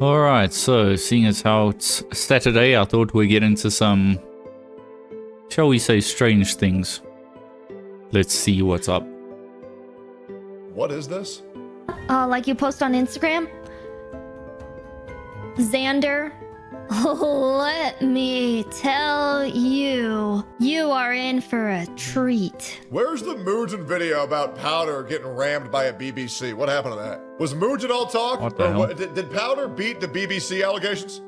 Alright, so seeing as how it's Saturday, I thought we'd get into some, shall we say, strange things. Let's see what's up. What is this? Like you post on Instagram? Xander, let me tell you, you are in for a treat. Where's the Mugen video about Powdur getting rammed by a BBC? What happened to that? Was Mugen all talk? What the hell? Did Powdur beat the BBC allegations?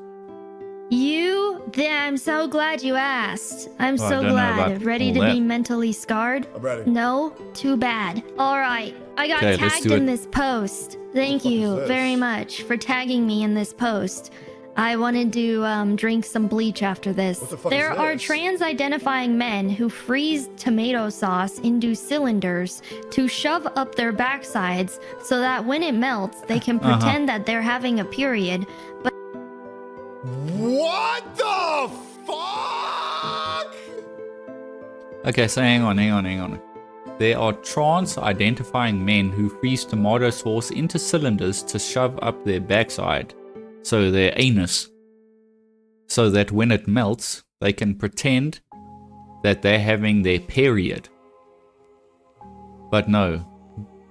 I'm so glad you asked. I'm Oh, I so don't know glad. about Ready all to that. be mentally scarred? I'm ready. No? Too bad. Alright, I got Okay, let's tagged do in it. this post. Thank What the fuck you is this? very much for tagging me in this post. I wanted to drink some bleach after this. What the fuck There is are this? trans-identifying men who freeze tomato sauce into cylinders to shove up their backsides so that when it melts, they can pretend that they're having a period. But What the fuck? Okay, so hang on. There are trans-identifying men who freeze tomato sauce into cylinders to shove up their backside, so their anus, so that when it melts, they can pretend that they're having their period. But no,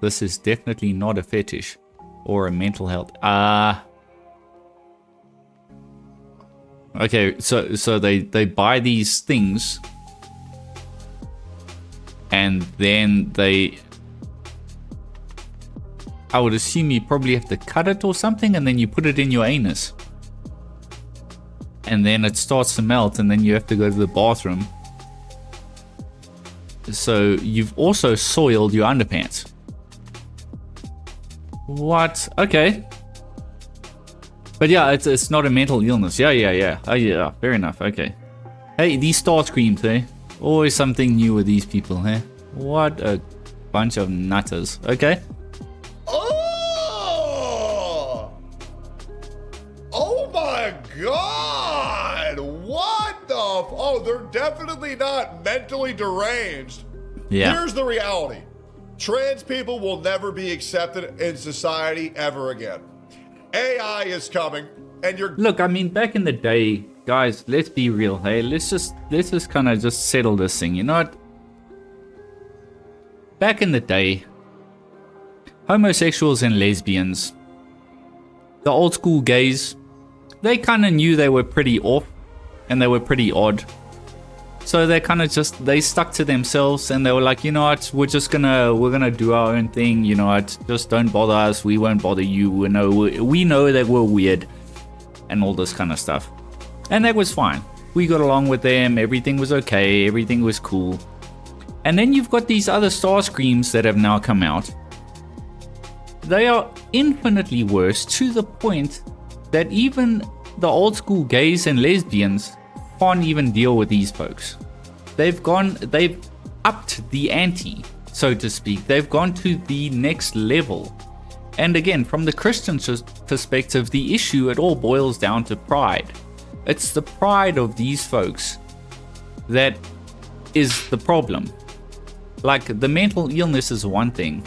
this is definitely not a fetish or a mental health. Okay, so they buy these things, and then I would assume you probably have to cut it or something, and then you put it in your anus. And then it starts to melt, and then you have to go to the bathroom. So you've also soiled your underpants. What? Okay. But yeah, it's not a mental illness. Yeah. Oh yeah, fair enough, okay. Hey, these star screams, eh? Always something new with these people, eh? What a bunch of nutters. Okay. Oh my god! What the oh, they're definitely not mentally deranged. Yeah. Here's the reality. Trans people will never be accepted in society ever again. AI is coming, and you're Look, I mean, back in the day, guys, let's be real, hey? Let's just kind of just settle this thing, you know what? Back in the day, homosexuals and lesbians, the old school gays, they kind of knew they were pretty off and they were pretty odd. So they kind of they stuck to themselves, and they were like, you know what, we're gonna do our own thing, you know what, just don't bother us, we won't bother you, we know that we're weird and all this kind of stuff. And that was fine. We got along with them, everything was okay, everything was cool. And then you've got these other star screams that have now come out. They are infinitely worse, to the point that even the old school gays and lesbians can't even deal with these folks. They've upped the ante, so to speak. They've gone to the next level. And again, from the Christian perspective, the issue, it all boils down to pride. It's the pride of these folks that is the problem. Like, the mental illness is one thing.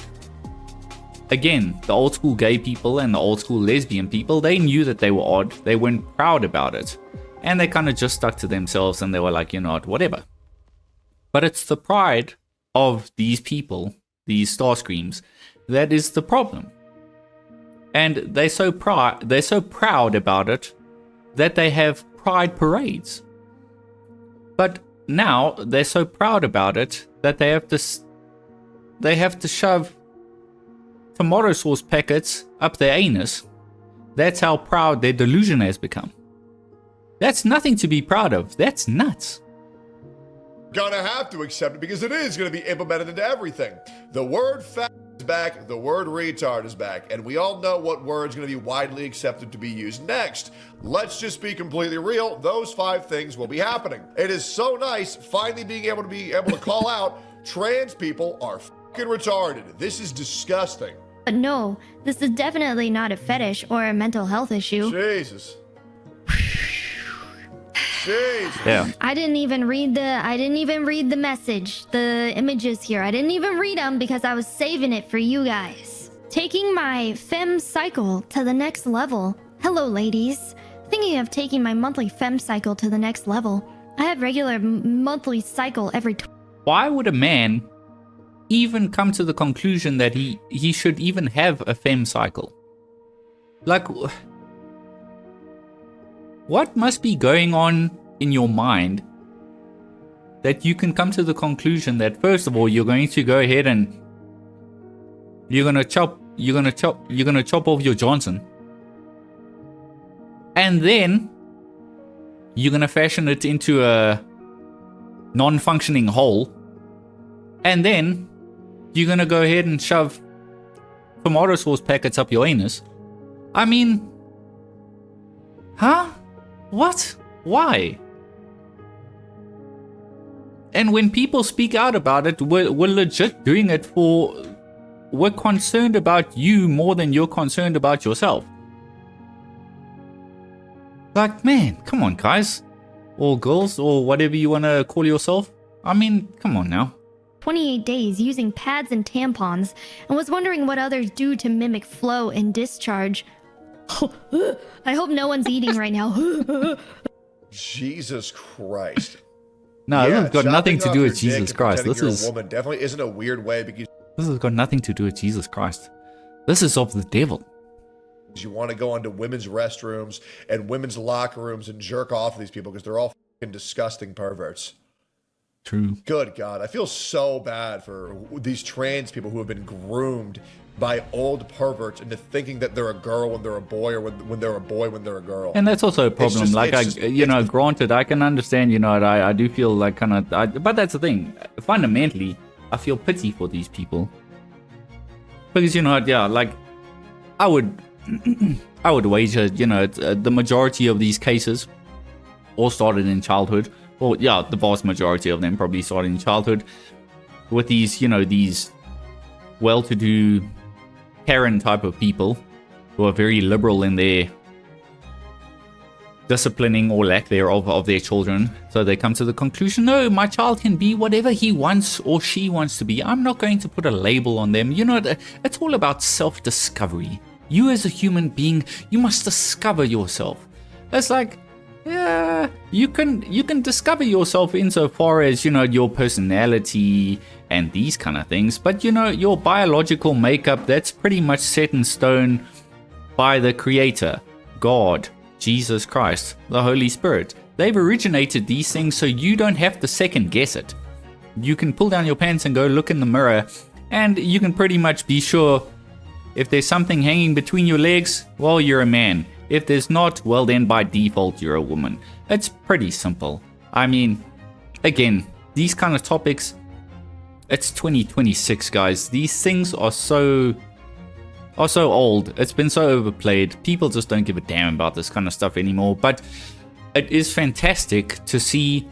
Again, the old school gay people and the old school lesbian people, they knew that they were odd. They weren't proud about it. And they kind of just stuck to themselves, and they were like, you know what, whatever. But it's the pride of these people, these star screams, that is the problem. And they're so proud about it that they have pride parades. But now they're so proud about it that they have to shove tomato sauce packets up their anus. That's how proud their delusion has become. That's nothing to be proud of. That's nuts. gonna have to accept it because it is gonna be implemented into everything. The word fat is back, the word retard is back, and we all know what word's gonna be widely accepted to be used next. Let's just be completely real, those 5 things will be happening. It is so nice finally being able to call out trans people are fucking retarded. This is disgusting. But no, this is definitely not a fetish or a mental health issue. Jesus. Jesus. Yeah. I didn't even read the message, the images here. I didn't even read them because I was saving it for you guys. Taking my femme cycle to the next level Hello, ladies. Thinking of taking my monthly fem cycle to the next level. I have regular monthly cycle every. Why would a man even come to the conclusion that he should even have a fem cycle? Like, what must be going on in your mind that you can come to the conclusion that, first of all, you're going to go ahead and you're gonna chop off your Johnson, and then you're gonna fashion it into a non-functioning hole, and then you're gonna go ahead and shove tomato sauce packets up your anus. I mean, huh? What? Why? And when people speak out about it, we're legit doing it for... We're concerned about you more than you're concerned about yourself. Like, man, come on, guys. Or girls, or whatever you want to call yourself. I mean, come on now. 28 days using pads and tampons, and was wondering what others do to mimic flow and discharge. I hope no one's eating right now. Jesus Christ. No, this has got nothing to do with chopping off your Jesus dick and Christ. pretending This you're is... a woman definitely isn't a weird way because This has got nothing to do with Jesus Christ. This is of the devil. you want to go into women's restrooms and women's locker rooms and jerk off these people because they're all fucking disgusting perverts. True. Good God, I feel so bad for these trans people who have been groomed by old perverts into thinking that they're a girl when they're a boy, or when they're a boy when they're a girl. And that's also a problem. Granted, I can understand, I do feel like kind of... But that's the thing. Fundamentally, I feel pity for these people. Because, I would... I would wager, the majority of these cases all started in childhood. Well, yeah, the vast majority of them probably started in childhood with these, these well-to-do Karen type of people who are very liberal in their disciplining or lack thereof of their children. So they come to the conclusion, no, my child can be whatever he wants or she wants to be. I'm not going to put a label on them. It's all about self-discovery. You as a human being, you must discover yourself. It's like, yeah, you can discover yourself insofar as, your personality and these kind of things. But, your biological makeup, that's pretty much set in stone by the Creator, God, Jesus Christ, the Holy Spirit. They've originated these things so you don't have to second guess it. You can pull down your pants and go look in the mirror, and you can pretty much be sure if there's something hanging between your legs, well, you're a man. If there's not, well then by default you're a woman. It's pretty simple. I mean, again, these kind of topics, it's 2026, guys. These things are so old. It's been so overplayed. People just don't give a damn about this kind of stuff anymore. But it is fantastic to see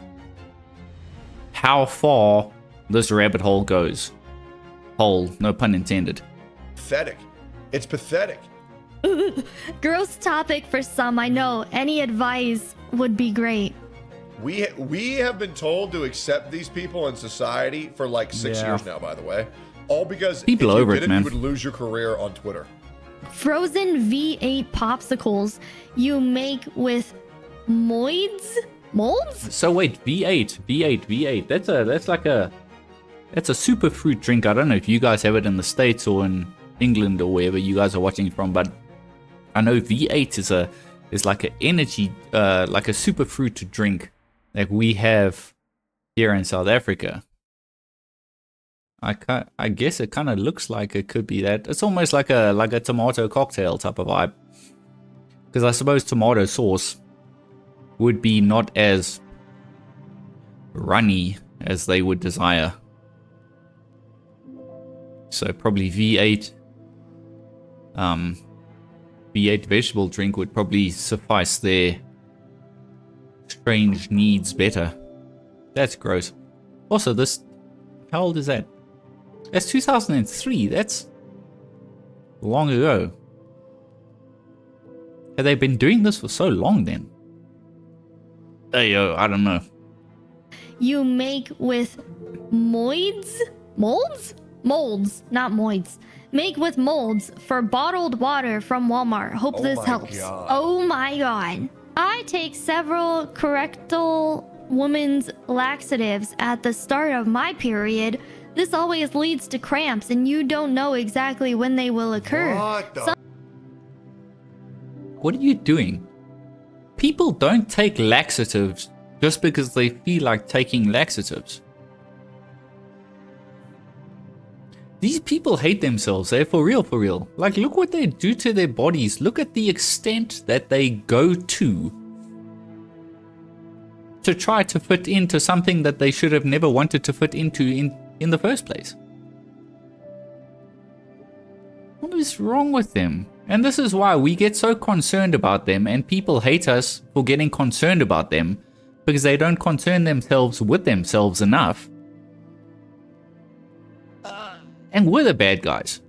how far this rabbit hole goes. Hole, no pun intended. Pathetic. It's pathetic. Gross topic for some, I know. Any advice would be great. We have been told to accept these people in society for like 6 years now, by the way. All because people if you over didn't, it, man. you would lose your career on Twitter. Frozen V8 popsicles you make with molds? So wait, V8. That's a super fruit drink. I don't know if you guys have it in the States or in England or wherever you guys are watching from, but I know V8 is like an energy, like a super fruit drink that we have here in South Africa. I guess it kind of looks like it could be that. It's almost like a tomato cocktail type of vibe. Because I suppose tomato sauce would be not as runny as they would desire. So probably V8 vegetable drink would probably suffice their strange needs better. That's gross. Also, how old is that? That's 2003. That's long ago. Have they been doing this for so long then? Hey, yo, I don't know. You make with molds, not moids. make with molds for bottled water from Walmart. Hope Oh this my helps. God. Oh my god. I take several correctal woman's laxatives at the start of my period. This always leads to cramps, and you don't know exactly when they will occur. What the? What are you doing? People don't take laxatives just because they feel like taking laxatives. These people hate themselves, eh? For real, for real. Like, look what they do to their bodies. Look at the extent that they go to try to fit into something that they should have never wanted to fit into in the first place. What is wrong with them? And this is why we get so concerned about them, and people hate us for getting concerned about them, because they don't concern themselves with themselves enough. And we're the bad guys.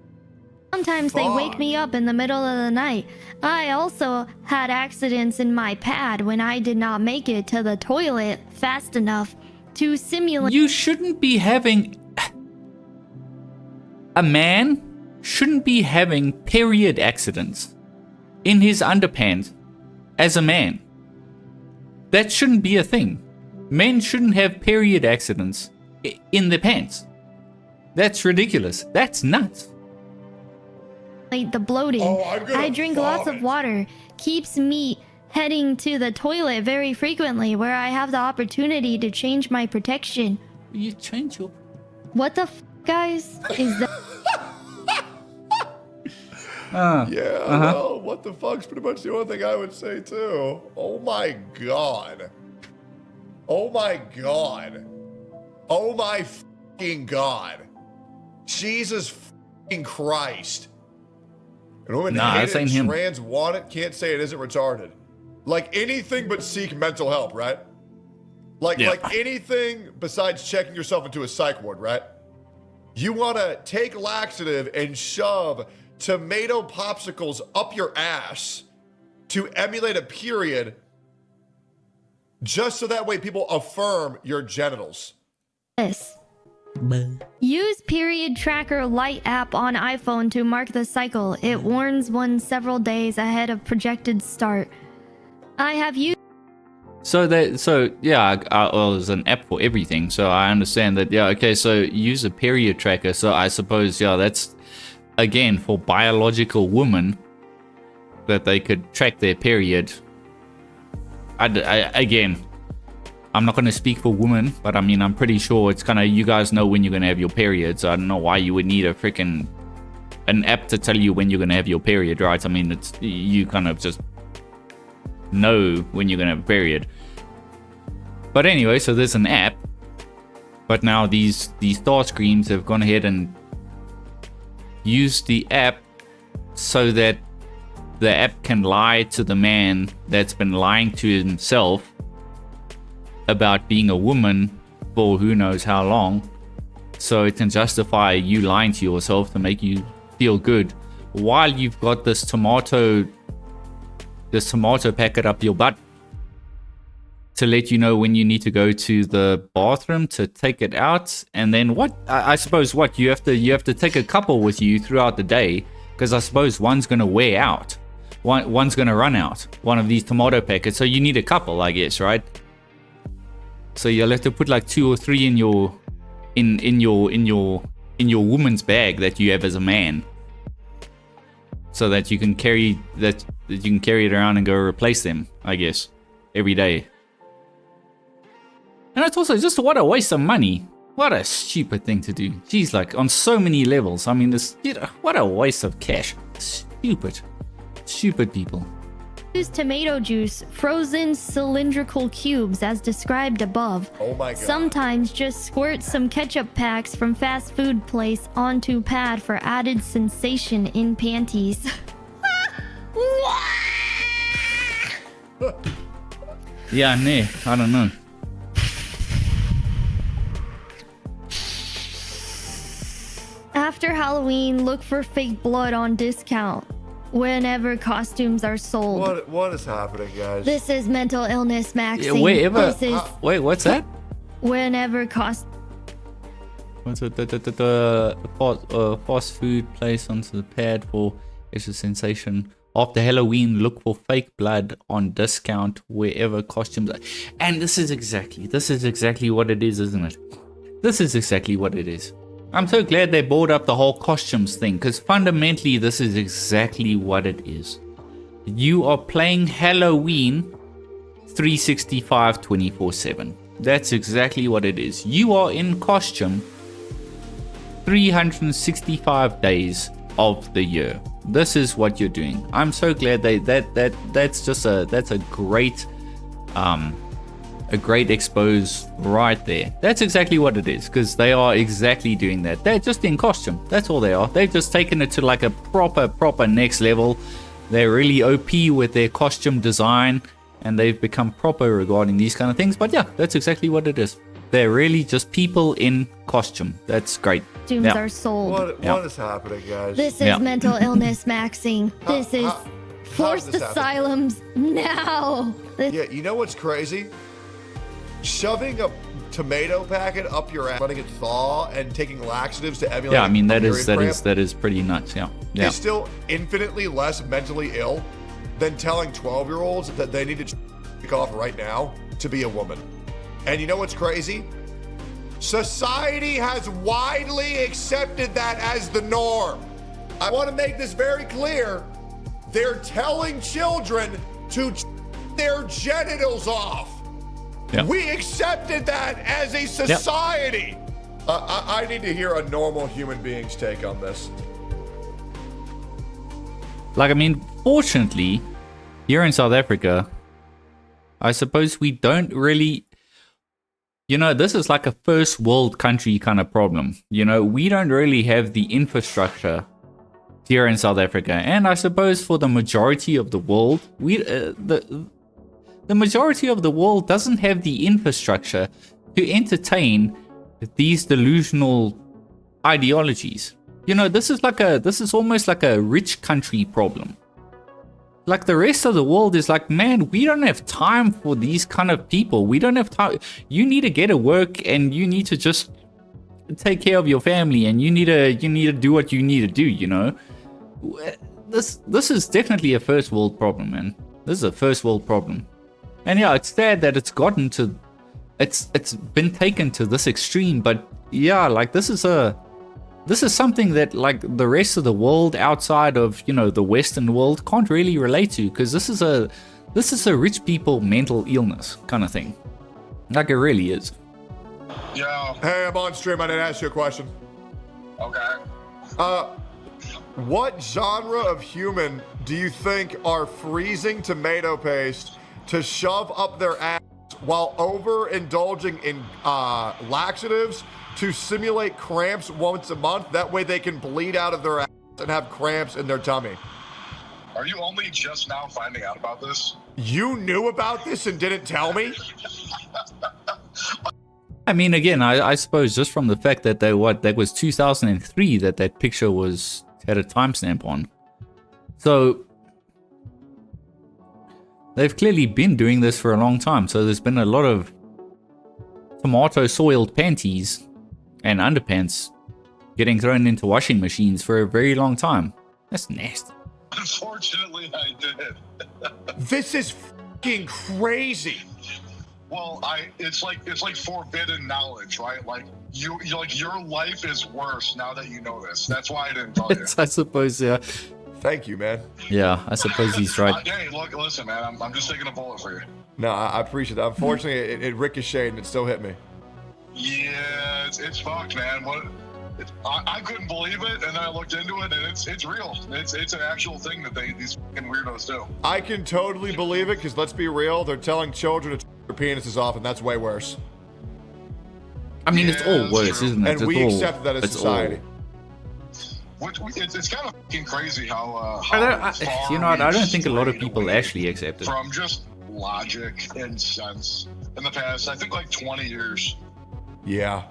Sometimes they wake me up in the middle of the night. I also had accidents in my pad when I did not make it to the toilet fast enough to simulate. You shouldn't be having... A man shouldn't be having period accidents in his underpants as a man. That shouldn't be a thing. Men shouldn't have period accidents in their pants. That's ridiculous. That's nuts. The bloating. Oh, I'm gonna I drink lots of vomit. water. Keeps me heading to the toilet very frequently, where I have the opportunity to change my protection. You change your... What the guys? Is that Yeah, well, what the fuck's pretty much the only thing I would say too. Oh my god. Oh my god. Oh my fucking god. Jesus fucking Christ. And women Nah, hate this it, ain't him. trans want it, can't say it isn't retarded. Like anything but seek mental help, right? Like anything besides checking yourself into a psych ward, right? You want to take laxative and shove tomato popsicles up your ass to emulate a period just so that way people affirm your genitals. this? Use period tracker light app on iPhone to mark the cycle. It warns one several days ahead of projected start. I have used So yeah, well, there's an app for everything. So I understand that. Yeah, okay. So use a period tracker. So I suppose, yeah, that's again for biological women that they could track their period. Again, I'm not going to speak for women, but I mean, I'm pretty sure it's kind of, you guys know when you're going to have your period. So I don't know why you would need an app to tell you when you're going to have your period, right? I mean, it's, you kind of just know when you're going to have a period. But anyway, so there's an app, but now these Star Screams have gone ahead and used the app so that the app can lie to the man that's been lying to himself about being a woman for who knows how long, so it can justify you lying to yourself to make you feel good while you've got this tomato packet up your butt to let you know when you need to go to the bathroom to take it out. And then what, I suppose what you have to take a couple with you throughout the day, because I suppose one's going to wear out, one's going to run out, one of these tomato packets, so you need a couple, I guess, right? So you'll have to put like 2 or 3 in your woman's bag that you have as a man, so that you can carry it around and go replace them, I guess, every day. And it's also just what a waste of money. What a stupid thing to do. Jeez, like on so many levels. I mean, this, what a waste of cash. Stupid people. Use tomato juice, frozen cylindrical cubes as described above. Oh my god. Sometimes just squirt some ketchup packs from fast food place onto pad for added sensation in panties. Yeah, nah, I don't know. After Halloween, look for fake blood on discount whenever costumes are sold. What is happening, guys? This is mental illness, Maxine. Yeah, This is wait, what's that? whenever What's it? Fast food place onto the pad for extra sensation. After Halloween, look for fake blood on discount wherever costumes are. And this is exactly what it is, isn't it? This is exactly what it is. I'm so glad they brought up the whole costumes thing, because fundamentally this is exactly what it is. You are playing Halloween 365 24/7. That's exactly what it is. You are in costume 365 days of the year. This is what you're doing. I'm so glad that's a great expose right there. That's exactly what it is, because they are exactly doing that. They're just in costume. That's all they are. They've just taken it to like a proper next level. They're really OP with their costume design, and they've become proper regarding these kind of things. But yeah, that's exactly what it is. They're really just people in costume. That's great. Costumes are sold. What is happening, guys? This is mental illness maxing. This is forced asylums now. Yeah, you know what's crazy? Shoving a tomato packet up your ass, letting it thaw, and taking laxatives to emulate. Yeah, I mean that is pretty nuts. Yeah. Is still infinitely less mentally ill than telling 12-year-olds that they need to take off right now to be a woman. And you know what's crazy? Society has widely accepted that as the norm. I want to make this very clear. They're telling children to their genitals off. Yep. We accepted that as a society. Yep. I need to hear a normal human being's take on this. Like, I mean, fortunately, here in South Africa, I suppose we don't really... You know, this is like a first world country kind of problem. You know, we don't really have the infrastructure here in South Africa. And I suppose for the majority of the world, the majority of the world doesn't have the infrastructure to entertain these delusional ideologies. You know, this is almost like a rich country problem. Like the rest of the world is like, man, we don't have time for these kind of people. We don't have time. You need to get to work, and you need to just take care of your family, and you need to do what you need to do. You know, this is definitely a first world problem, man. This is a first world problem. And yeah, it's sad that it's been taken to this extreme, but yeah, like this is something that like the rest of the world outside of, you know, the Western world can't really relate to, because this is a rich people mental illness kind of thing. Like it really is. Yeah. Hey, I'm on stream. I didn't ask you a question. Okay. What genre of human do you think are freezing tomato paste to shove up their ass while overindulging in laxatives to simulate cramps once a month? That way they can bleed out of their ass and have cramps in their tummy. Are you only just now finding out about this? You knew about this and didn't tell me? I mean, again, I suppose just from the fact that that was 2003 that picture had a timestamp on. So they've clearly been doing this for a long time. So there's been a lot of tomato soiled panties and underpants getting thrown into washing machines for a very long time. That's nasty. Unfortunately, I did. This is fucking crazy. Well, it's like forbidden knowledge, right? Like your life is worse now that you know this. That's why I didn't tell you. I suppose, yeah. Thank you, man. Yeah, I suppose he's right. Hey, look, listen, man. I'm just taking a bullet for you. No, I appreciate that. Unfortunately, it ricocheted and it still hit me. Yeah, it's fucked, man. I couldn't believe it, and then I looked into it, and it's real. It's an actual thing that these fucking weirdos do. I can totally believe it, because let's be real, they're telling children to their penises off, and that's way worse. I mean, it's all worse, isn't it? And we accept that as society. It's kind of fucking crazy how I don't think a lot of people actually accept it. From just logic and sense in the past, I think like 20 years. Yeah.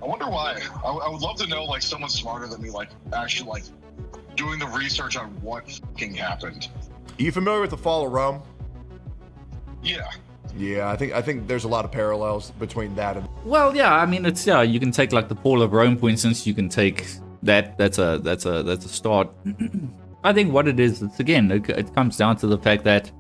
I wonder why. I would love to know, like, someone smarter than me, like, actually, like, doing the research on what fucking happened. Are you familiar with the fall of Rome? Yeah. Yeah, I think there's a lot of parallels between that and. Well, yeah, I mean, it's you can take like the Paul of Rome, for instance. You can take that. That's a start. I think what it is, it's again, it comes down to the fact that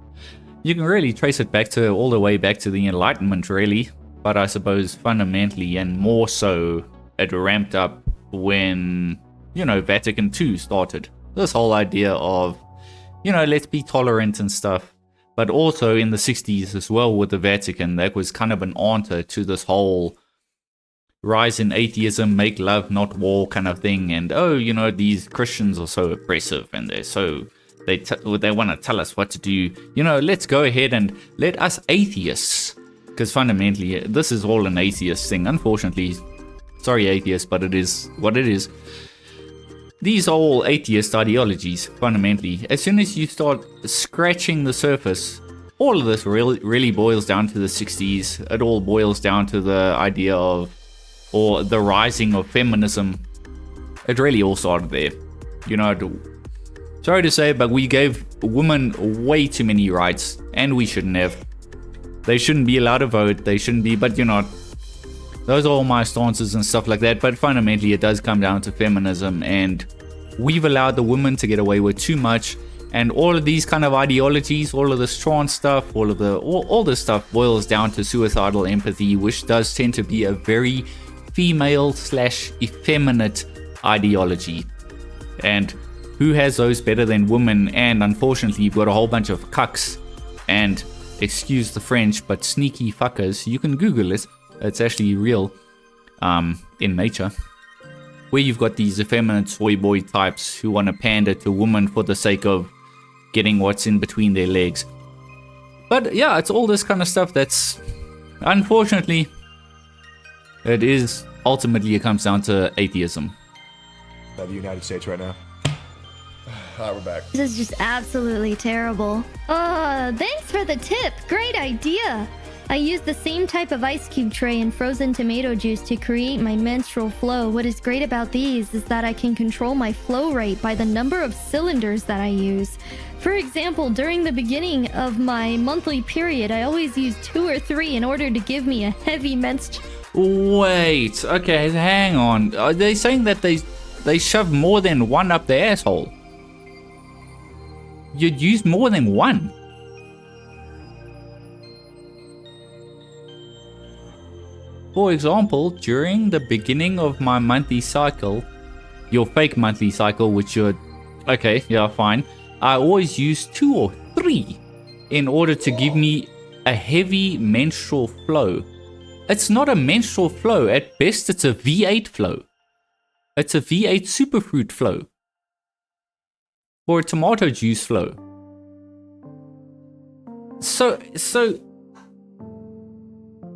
you can really trace it back to all the way back to the Enlightenment, really. But I suppose fundamentally and more so, it ramped up when, Vatican II started. This whole idea of, let's be tolerant and stuff. But also in the 60s as well with the Vatican, that was kind of an answer to this whole rise in atheism, make love, not war kind of thing. And, these Christians are so oppressive and they're so... They want to tell us what to do. Let's go ahead and let us atheists, because fundamentally this is all an atheist thing. Unfortunately, sorry atheists, but it is what it is. These are all atheist ideologies, fundamentally. As soon as you start scratching the surface, all of this really boils down to the 60s. It all boils down to the idea of, or the rising of feminism. It really all started there. Sorry to say, but we gave women way too many rights, and we shouldn't have. They shouldn't be allowed to vote, they shouldn't be, but those are all my stances and stuff like that, but fundamentally it does come down to feminism, and we've allowed the women to get away with too much, and all of these kind of ideologies, all of this trans stuff, all this stuff boils down to suicidal empathy, which does tend to be a very female/effeminate ideology. And who has those better than women? And unfortunately, you've got a whole bunch of cucks and, excuse the French, but sneaky fuckers. You can Google it. It's actually real in nature. Where you've got these effeminate soy boy types who want to pander to women for the sake of getting what's in between their legs. But yeah, it's all this kind of stuff that's, unfortunately, ultimately it comes down to atheism. The United States right now. Alright, we're back. This is just absolutely terrible. Thanks for the tip. Great idea. I use the same type of ice cube tray and frozen tomato juice to create my menstrual flow. What is great about these is that I can control my flow rate by the number of cylinders that I use. For example, during the beginning of my monthly period, I always use 2 or 3 in order to give me a heavy Wait, okay, hang on. Are they saying that they shove more than one up their asshole? You'd use more than one. For example, during the beginning of my monthly cycle, your fake monthly cycle, which you're... Okay, yeah, fine. I always use 2 or 3 in order to give me a heavy menstrual flow. It's not a menstrual flow. At best, it's a V8 flow. It's a V8 superfruit flow. Or a tomato juice flow. So...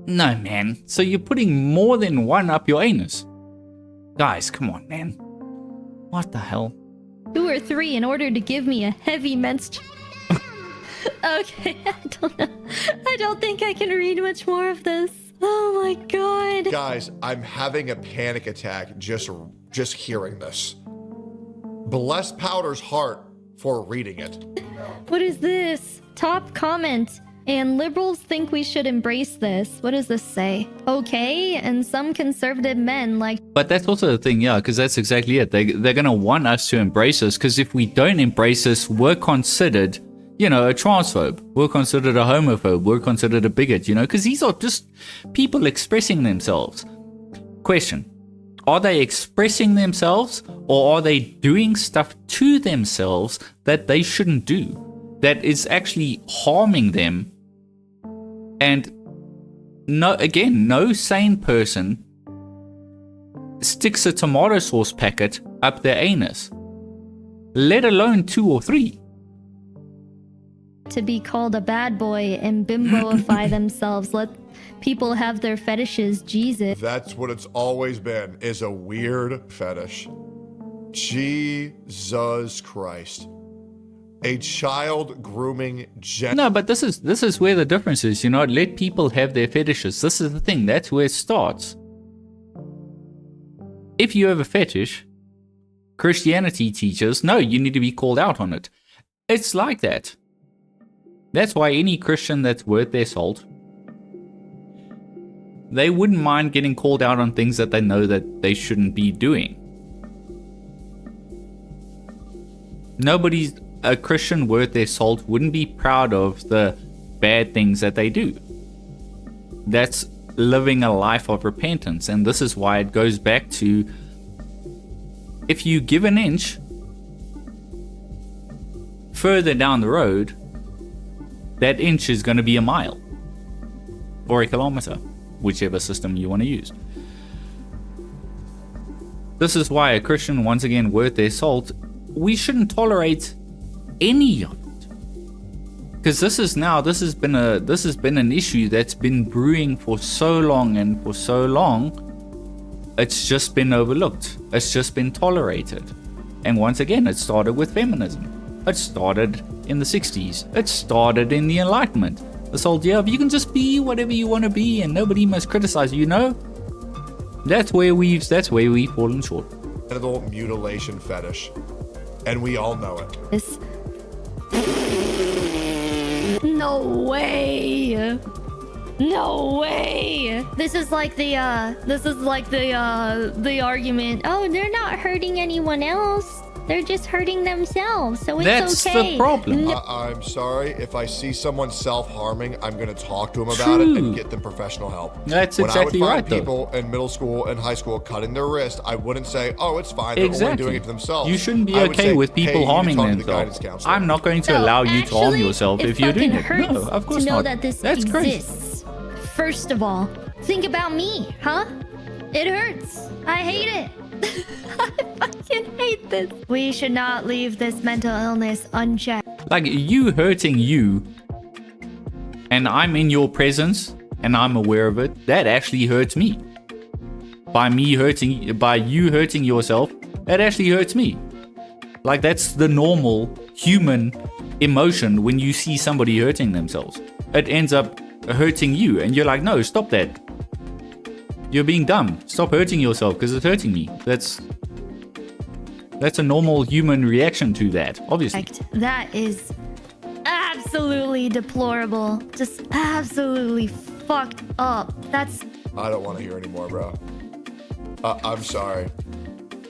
No, man. So you're putting more than one up your anus. Guys, come on, man. What the hell? 2 or 3 in order to give me a heavy Okay, I don't know. I don't think I can read much more of this. Oh my god. Guys, I'm having a panic attack just hearing this. Bless Powder's heart for reading it. What is this? Top comment. And liberals think we should embrace this. What does this say? Okay, and some conservative men like... But that's also the thing, yeah, because that's exactly it. They're going to want us to embrace this, because if we don't embrace this, we're considered, a transphobe. We're considered a homophobe. We're considered a bigot, because these are just people expressing themselves. Question. Are they expressing themselves, or are they doing stuff to themselves that they shouldn't do? That is actually harming them? And no sane person sticks a tomato sauce packet up their anus, let alone 2 or 3. To be called a bad boy and bimboify themselves, let people have their fetishes, Jesus. That's what it's always been, is a weird fetish. Jesus Christ. A child grooming No, but this is where the difference is, let people have their fetishes. This is the thing, that's where it starts. If you have a fetish, Christianity teaches, no, you need to be called out on it. It's like that. That's why any Christian that's worth their salt, They wouldn't mind getting called out on things that they know that they shouldn't be doing. A Christian worth their salt wouldn't be proud of the bad things that they do. That's living a life of repentance, and this is why it goes back to, if you give an inch further down the road, that inch is going to be a mile or a kilometer, whichever system you want to use. This is why a Christian, once again, worth their salt, we shouldn't tolerate any of it, because this has been an issue that's been brewing for so long, and for so long it's just been overlooked, it's just been tolerated. And once again, it started with feminism, it started in the 60s, it started in the Enlightenment, this whole idea of you can just be whatever you want to be and nobody must criticize you. That's where we've fallen short. Genital mutilation fetish, and we all know it. No way. No way. This is like the argument. Oh, they're not hurting anyone else. They're just hurting themselves. So it's That's okay. the problem. I'm sorry. If I see someone self-harming, I'm going to talk to them about it and get them professional help. That's when exactly I would right, find though. people in middle school and high school cutting their wrist, I wouldn't say, "Oh, it's fine. They're only doing it to themselves." You shouldn't be I would okay say, with "Hey, people you harming talk to the guidance themselves. counselor." I'm not going to No, allow you to harm actually, yourself it if you're doing it. fucking No, hurts of course to know not. that this That's crazy. exists. First of all, think about me, huh? It hurts. I hate it. I fucking hate this. We should not leave this mental illness unchecked. Like, you hurting you, and I'm in your presence, and I'm aware of it, that actually hurts me. By you hurting yourself, that actually hurts me. Like, that's the normal human emotion when you see somebody hurting themselves. It ends up hurting you, and you're like, no, stop that. You're being dumb. Stop hurting yourself because it's hurting me. That's a normal human reaction to that, obviously. That is absolutely deplorable. Just absolutely fucked up. I don't want to hear anymore, bro. I'm sorry.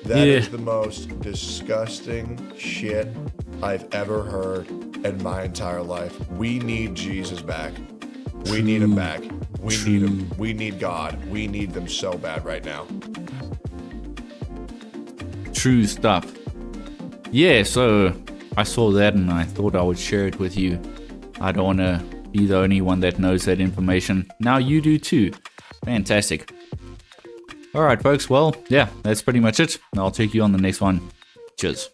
That is the most disgusting shit I've ever heard in my entire life. We need Jesus back. We need him back. We need him. We need God. We need them so bad right now. True stuff. Yeah, so I saw that and I thought I would share it with you. I don't want to be the only one that knows that information. Now you do too. Fantastic. Alright folks, well, yeah, that's pretty much it. I'll take you on the next one. Cheers.